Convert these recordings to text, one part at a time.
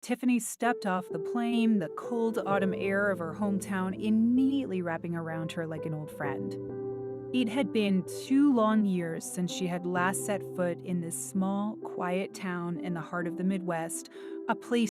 Tiffany stepped off the plane, the cold autumn air of her hometown immediately wrapping around her like an old friend. It had been 2 long years since she had last set foot in this small, quiet town in the heart of the Midwest, a place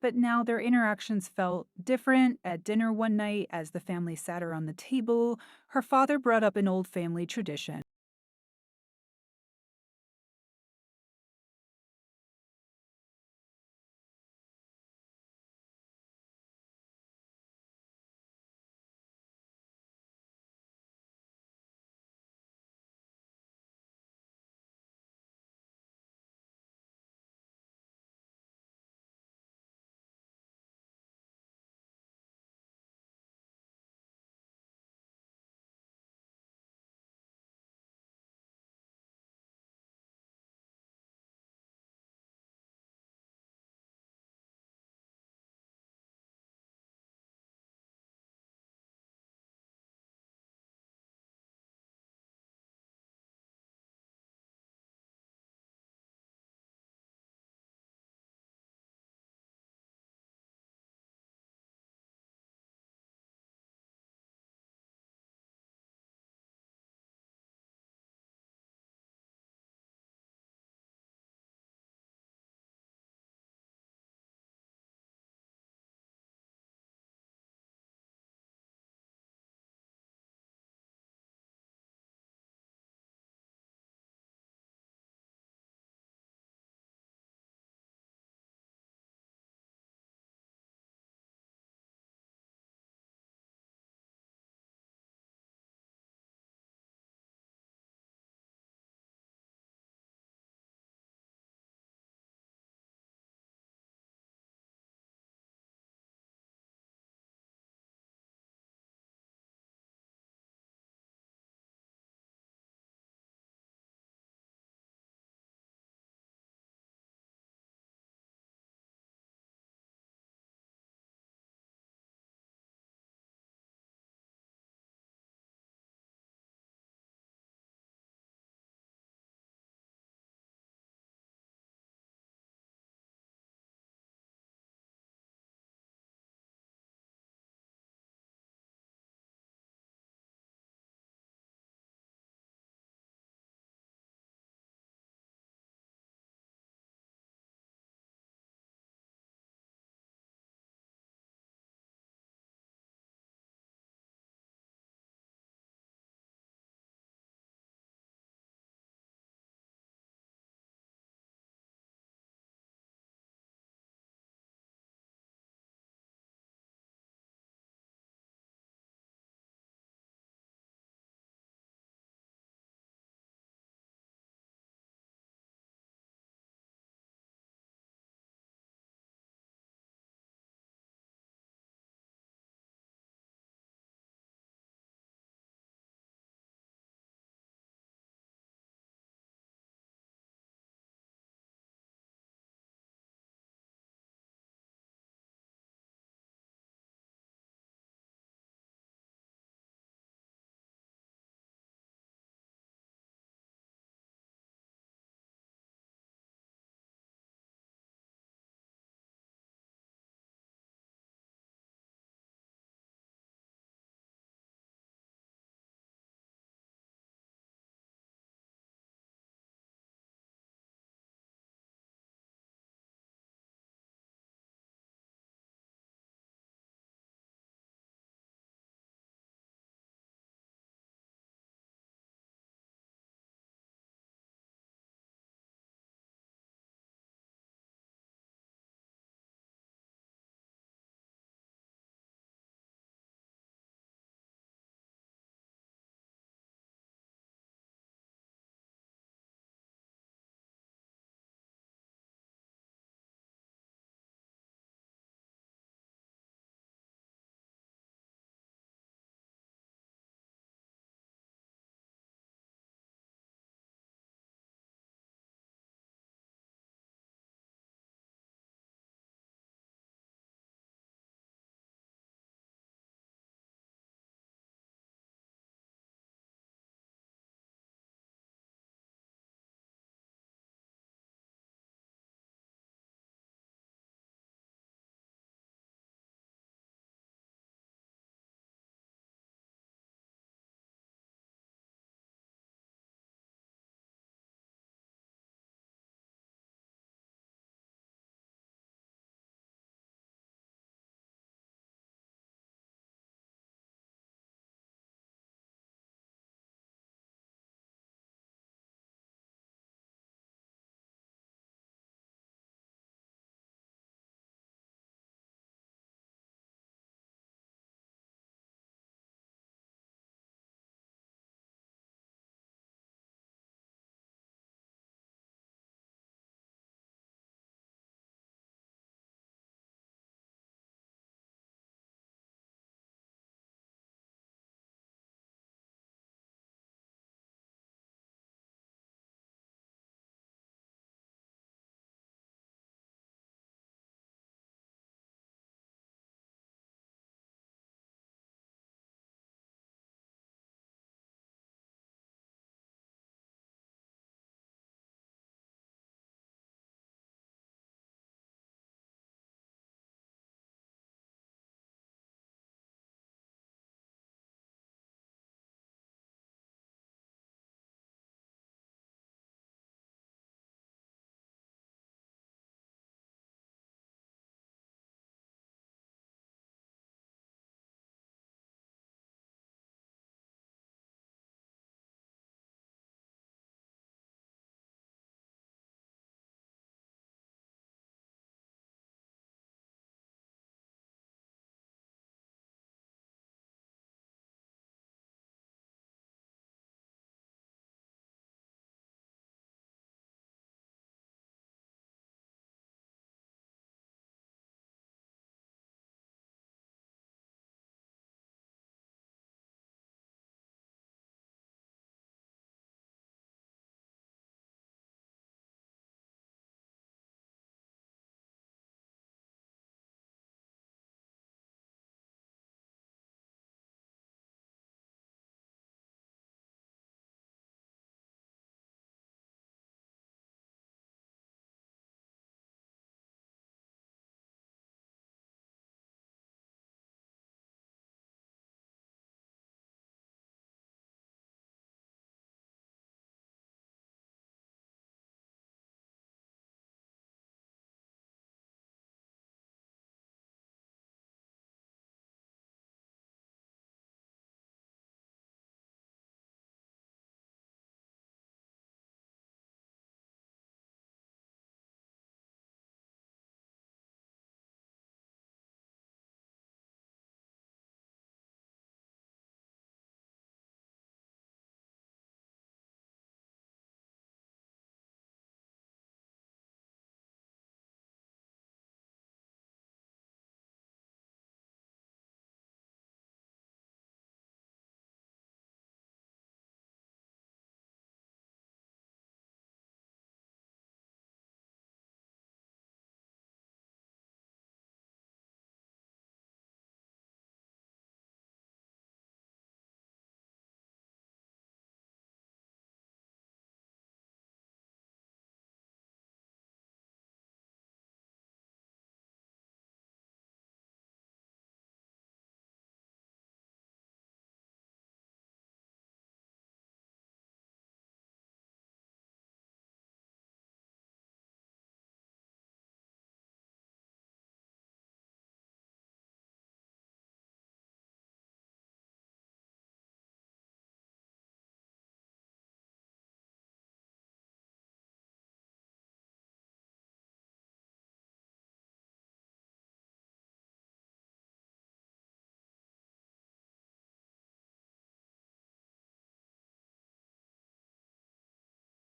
But now their interactions felt different. At dinner one night, as the family sat around the table, her father brought up an old family tradition.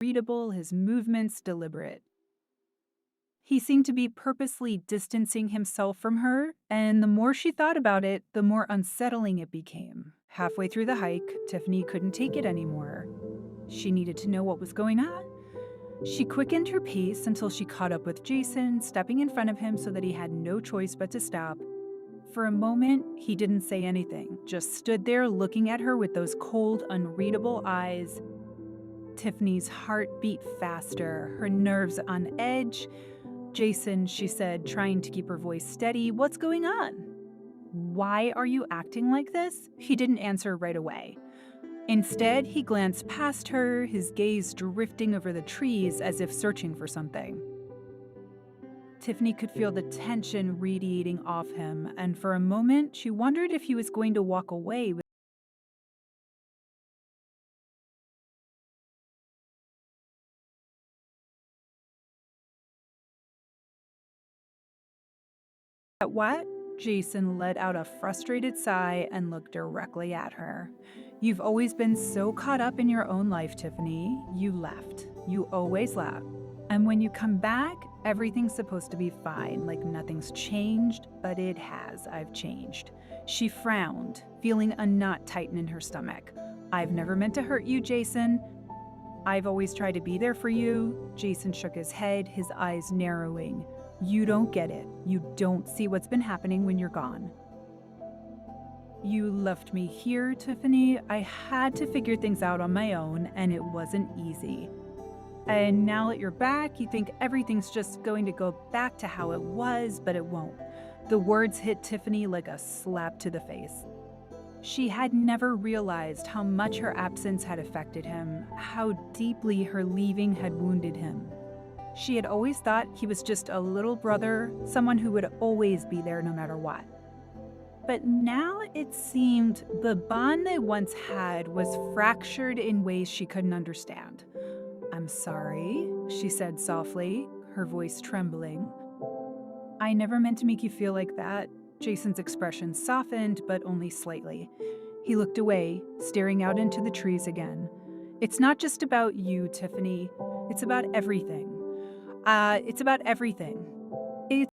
readable, his movements deliberate. He seemed to be purposely distancing himself from her, and the more she thought about it, the more unsettling it became. Halfway through the hike, Tiffany couldn't take it anymore. She needed to know what was going on. She quickened her pace until she caught up with Jason, stepping in front of him so that he had no choice but to stop. For a moment, he didn't say anything, just stood there looking at her with those cold, unreadable eyes. Tiffany's heart beat faster, her nerves on edge. "Jason," she said, trying to keep her voice steady, "what's going on? Why are you acting like this?" He didn't answer right away. Instead, he glanced past her, his gaze drifting over the trees as if searching for something. Tiffany could feel the tension radiating off him, and for a moment, she wondered if he was going to walk away with that. What? Jason let out a frustrated sigh and looked directly at her. "You've always been so caught up in your own life, Tiffany. You left. You always left. And when you come back, everything's supposed to be fine, like nothing's changed, but it has. I've changed." She frowned, feeling a knot tighten in her stomach. "I've never meant to hurt you, Jason. I've always tried to be there for you." Jason shook his head, his eyes narrowing. "You don't get it. You don't see what's been happening when you're gone. You left me here, Tiffany. I had to figure things out on my own, and it wasn't easy. And now that you're back, you think everything's just going to go back to how it was, but it won't." The words hit Tiffany like a slap to the face. She had never realized how much her absence had affected him, how deeply her leaving had wounded him. She had always thought he was just a little brother, someone who would always be there no matter what. But now it seemed the bond they once had was fractured in ways she couldn't understand. "I'm sorry," she said softly, her voice trembling. "I never meant to make you feel like that." Jason's expression softened, but only slightly. He looked away, staring out into the trees again. "It's not just about you, Tiffany. It's about everything. It's about everything. It's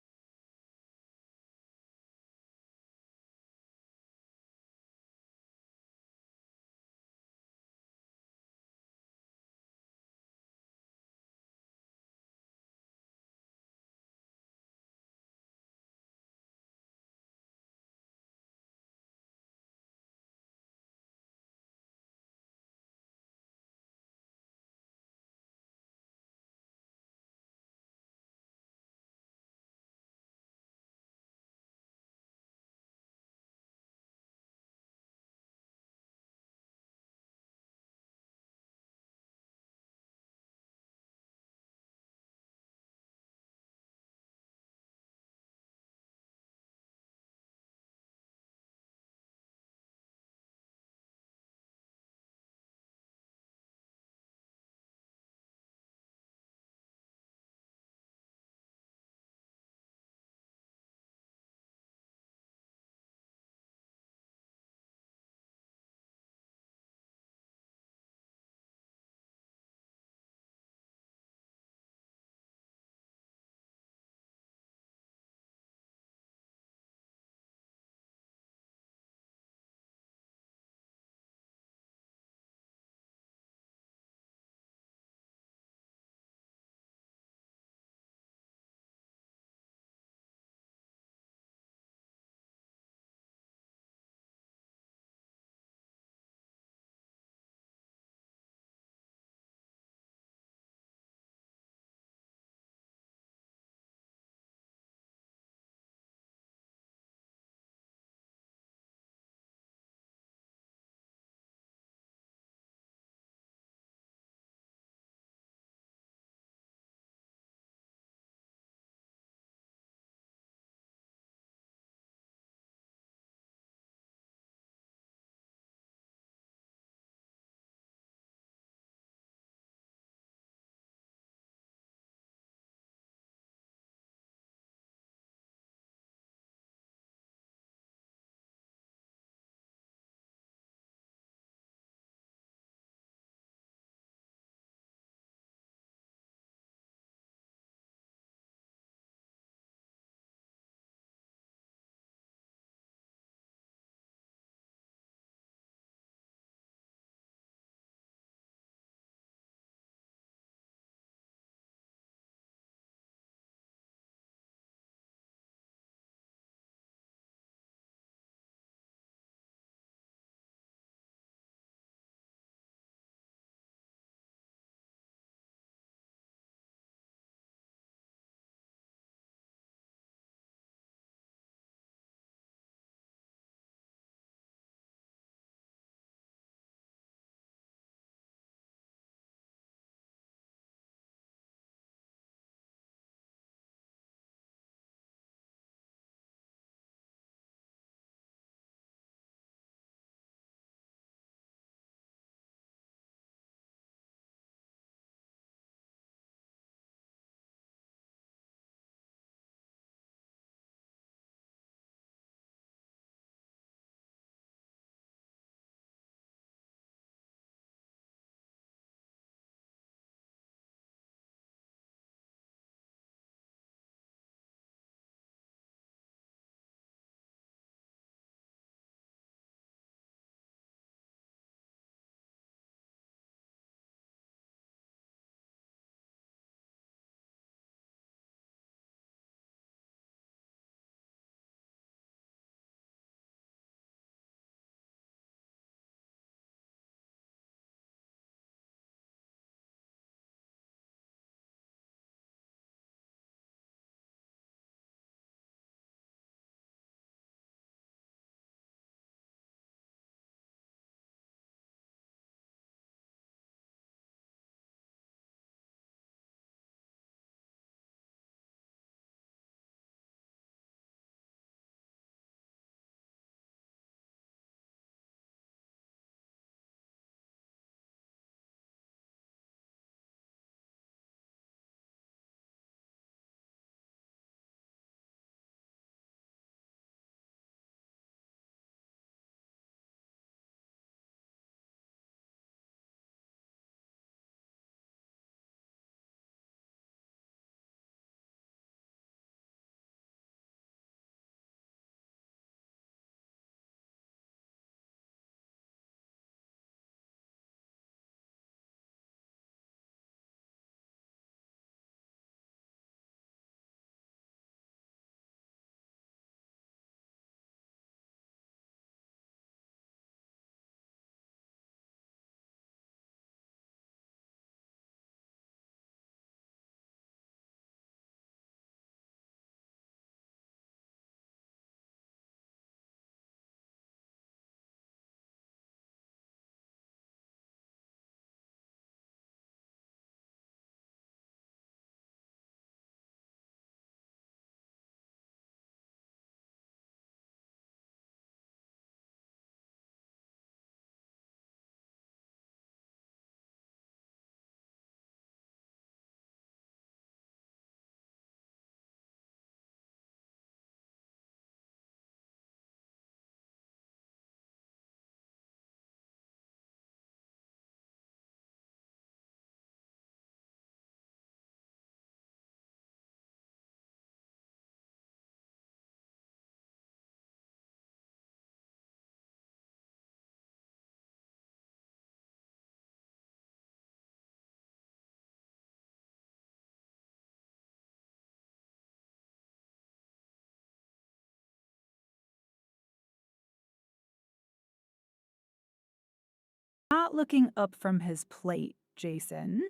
not looking up from his plate, Jason.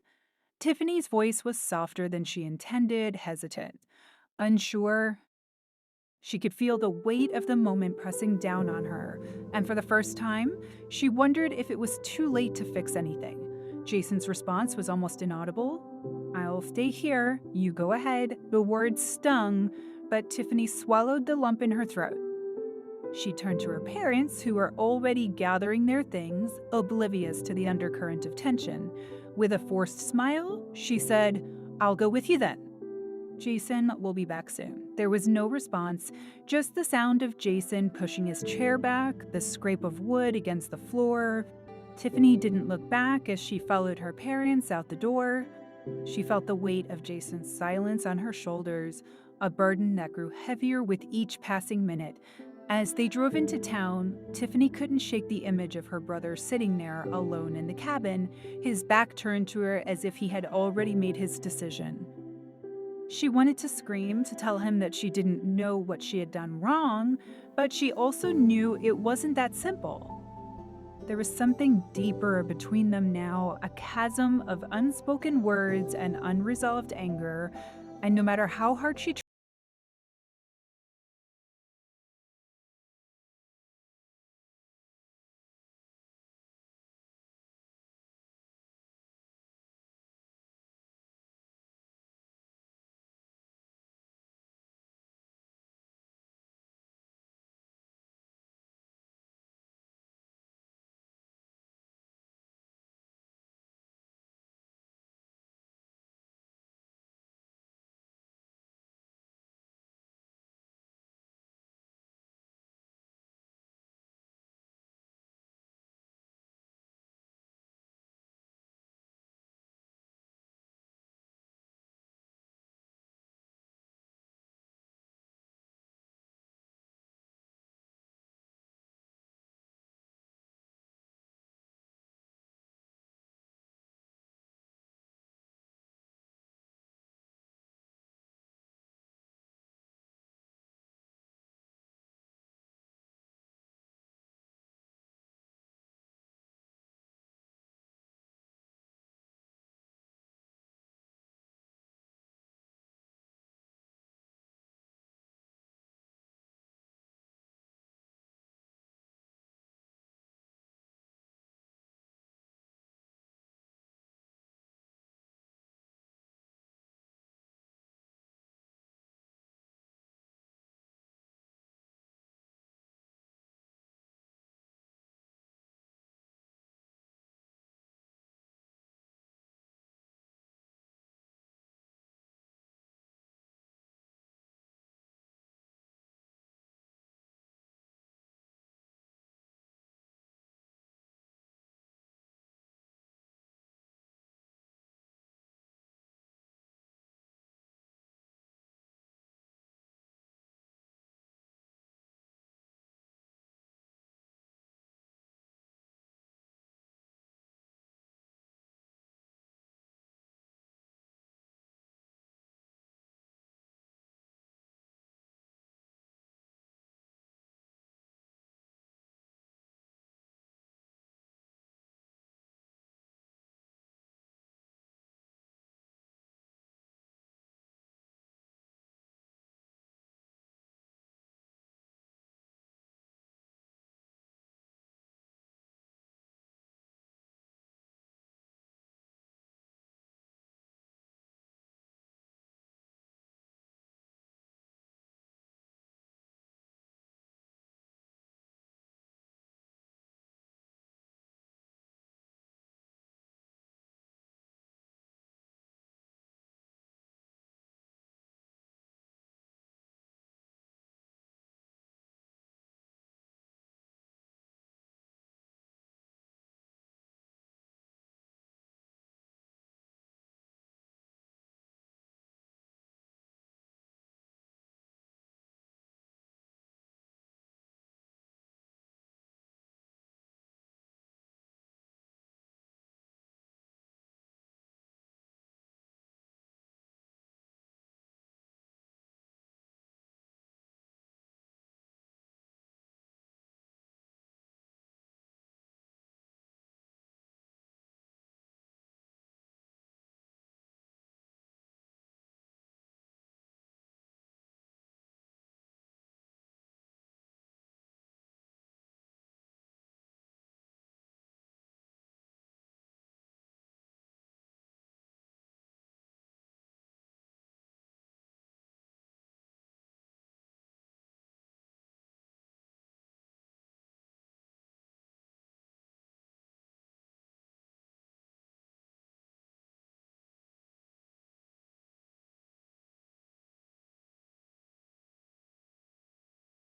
Tiffany's voice was softer than she intended, hesitant. Unsure, she could feel the weight of the moment pressing down on her, and for the first time, she wondered if it was too late to fix anything. Jason's response was almost inaudible. "I'll stay here, you go ahead." The words stung, but Tiffany swallowed the lump in her throat. She turned to her parents, who were already gathering their things, oblivious to the undercurrent of tension. With a forced smile, she said, "I'll go with you then. Jason will be back soon." There was no response, just the sound of Jason pushing his chair back, the scrape of wood against the floor. Tiffany didn't look back as she followed her parents out the door. She felt the weight of Jason's silence on her shoulders, a burden that grew heavier with each passing minute. As they drove into town, Tiffany couldn't shake the image of her brother sitting there alone in the cabin, his back turned to her as if he had already made his decision. She wanted to scream to tell him that she didn't know what she had done wrong, but she also knew it wasn't that simple. There was something deeper between them now, a chasm of unspoken words and unresolved anger, and no matter how hard she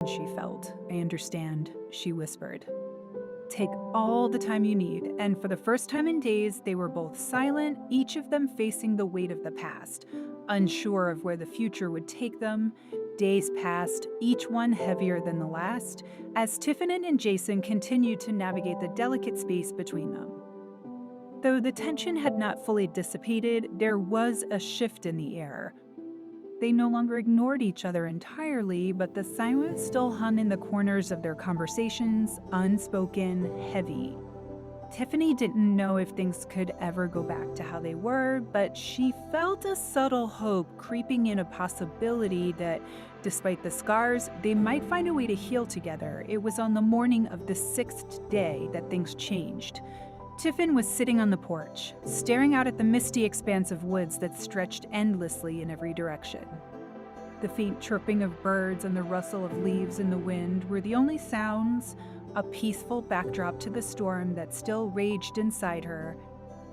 she felt. I understand, she whispered. Take all the time you need, and for the first time in days, they were both silent, each of them facing the weight of the past, unsure of where the future would take them. Days passed, each one heavier than the last, as Tiffany and Jason continued to navigate the delicate space between them. Though the tension had not fully dissipated, there was a shift in the air. They no longer ignored each other entirely, but the silence still hung in the corners of their conversations, unspoken, heavy. Tiffany didn't know if things could ever go back to how they were, but she felt a subtle hope creeping in, a possibility that, despite the scars, they might find a way to heal together. It was on the morning of the 6th day that things changed. Tiffin was sitting on the porch, staring out at the misty expanse of woods that stretched endlessly in every direction. The faint chirping of birds and the rustle of leaves in the wind were the only sounds, a peaceful backdrop to the storm that still raged inside her.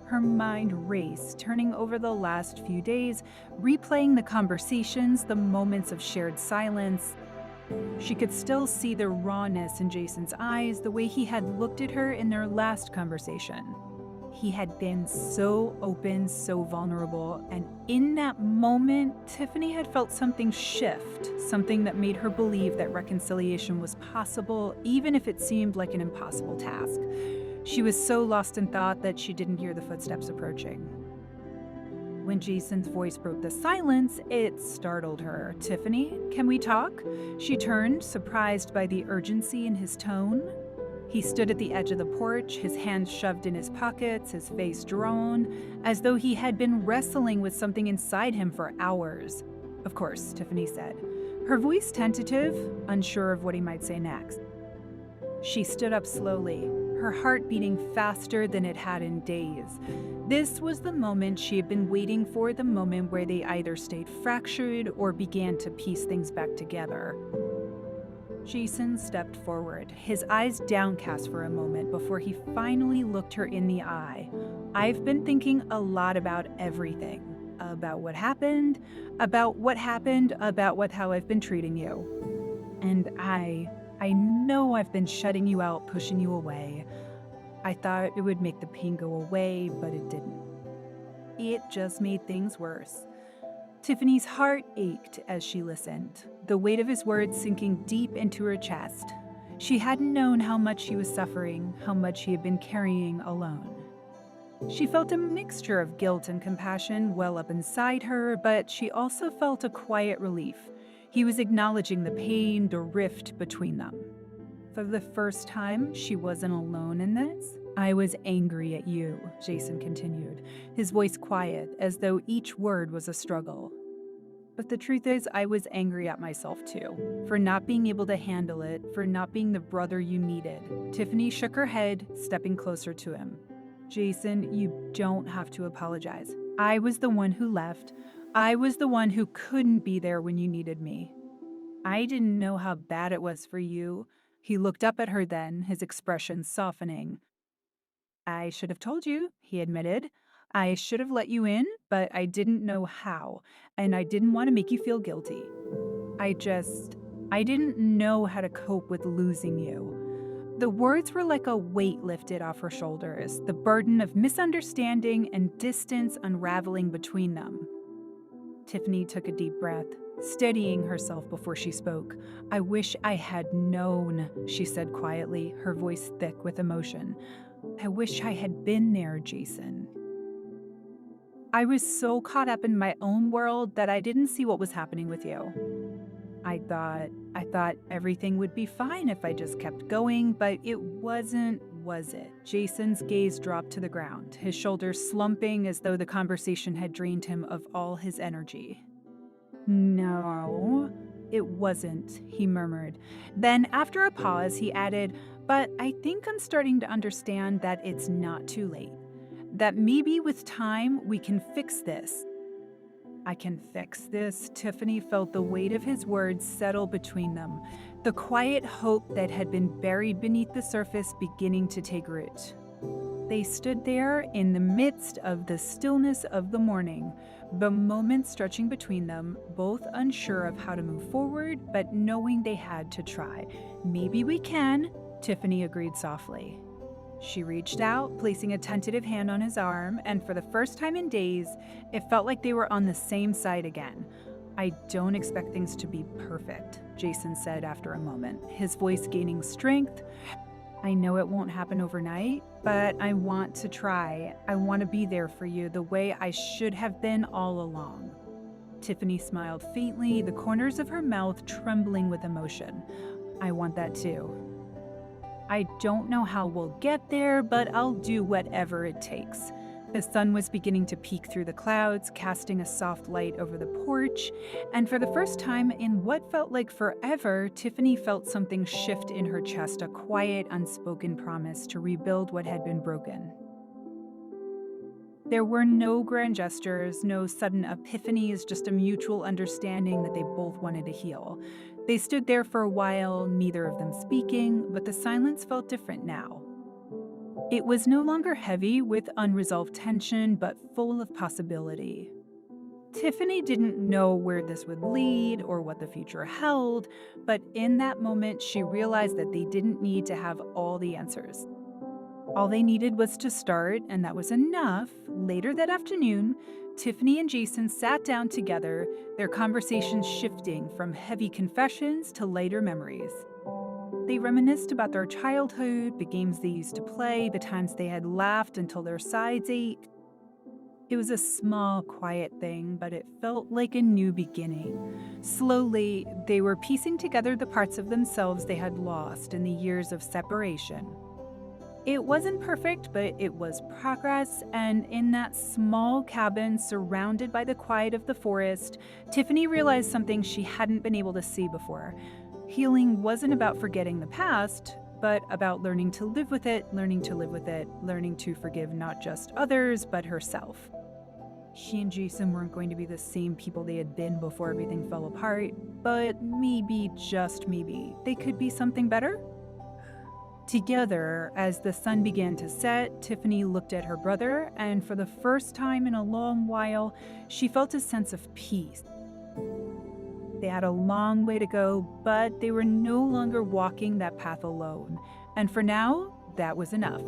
Her mind raced, turning over the last few days, replaying the conversations, the moments of shared silence. She could still see the rawness in Jason's eyes, the way he had looked at her in their last conversation. He had been so open, so vulnerable, and in that moment, Tiffany had felt something shift, something that made her believe that reconciliation was possible, even if it seemed like an impossible task. She was so lost in thought that she didn't hear the footsteps approaching. When Jason's voice broke the silence, it startled her. "Tiffany, can we talk?" She turned, surprised by the urgency in his tone. He stood at the edge of the porch, his hands shoved in his pockets, his face drawn, as though he had been wrestling with something inside him for hours. "Of course," Tiffany said, her voice tentative, unsure of what he might say next. She stood up slowly, her heart beating faster than it had in days. This was the moment she had been waiting for, the moment where they either stayed fractured or began to piece things back together. Jason stepped forward, his eyes downcast for a moment before he finally looked her in the eye. "I've been thinking a lot about everything. About what happened, about how I've been treating you. And I know I've been shutting you out, pushing you away. I thought it would make the pain go away, but it didn't. It just made things worse." Tiffany's heart ached as she listened, the weight of his words sinking deep into her chest. She hadn't known how much she was suffering, how much she had been carrying alone. She felt a mixture of guilt and compassion well up inside her, but she also felt a quiet relief. He was acknowledging the pain, the rift between them. For the first time, she wasn't alone in this. "I was angry at you," Jason continued, his voice quiet, as though each word was a struggle. "But the truth is, I was angry at myself too, for not being able to handle it, for not being the brother you needed." Tiffany shook her head, stepping closer to him. "Jason, you don't have to apologize. I was the one who left. I was the one who couldn't be there when you needed me. I didn't know how bad it was for you." He looked up at her then, his expression softening. "I should have told you," he admitted. "I should have let you in, but I didn't know how, and I didn't want to make you feel guilty. I didn't know how to cope with losing you." The words were like a weight lifted off her shoulders, the burden of misunderstanding and distance unraveling between them. Tiffany took a deep breath, steadying herself before she spoke. "I wish I had known," she said quietly, her voice thick with emotion. "I wish I had been there, Jason. I was so caught up in my own world that I didn't see what was happening with you. I thought everything would be fine if I just kept going, but it wasn't, was it?" Jason's gaze dropped to the ground, his shoulders slumping as though the conversation had drained him of all his energy. "No, it wasn't," he murmured. Then, after a pause, he added, "But I think I'm starting to understand that it's not too late. That maybe with time we can fix this." "I can fix this?" Tiffany felt the weight of his words settle between them, the quiet hope that had been buried beneath the surface beginning to take root. They stood there in the midst of the stillness of the morning, the moments stretching between them, both unsure of how to move forward, but knowing they had to try. "Maybe we can," Tiffany agreed softly. She reached out, placing a tentative hand on his arm, and for the first time in days, it felt like they were on the same side again. "I don't expect things to be perfect," Jason said after a moment, his voice gaining strength. "I know it won't happen overnight, but I want to try. I want to be there for you the way I should have been all along." Tiffany smiled faintly, the corners of her mouth trembling with emotion. "I want that too. I don't know how we'll get there, but I'll do whatever it takes." The sun was beginning to peek through the clouds, casting a soft light over the porch, and for the first time in what felt like forever, Tiffany felt something shift in her chest, a quiet, unspoken promise to rebuild what had been broken. There were no grand gestures, no sudden epiphanies, just a mutual understanding that they both wanted to heal. They stood there for a while, neither of them speaking, but the silence felt different now. It was no longer heavy with unresolved tension, but full of possibility. Tiffany didn't know where this would lead or what the future held, but in that moment, she realized that they didn't need to have all the answers. All they needed was to start, and that was enough. Later that afternoon, Tiffany and Jason sat down together, their conversations shifting from heavy confessions to lighter memories. They reminisced about their childhood, the games they used to play, the times they had laughed until their sides ached. It was a small, quiet thing, but it felt like a new beginning. Slowly, they were piecing together the parts of themselves they had lost in the years of separation. It wasn't perfect, but it was progress, and in that small cabin surrounded by the quiet of the forest, Tiffany realized something she hadn't been able to see before. Healing wasn't about forgetting the past, but about learning to live with it, learning to live with it, learning to forgive not just others, but herself. She and Jason weren't going to be the same people they had been before everything fell apart, but maybe, just maybe, they could be something better? Together, as the sun began to set, Tiffany looked at her brother, and for the first time in a long while, she felt a sense of peace. They had a long way to go, but they were no longer walking that path alone. And for now, that was enough.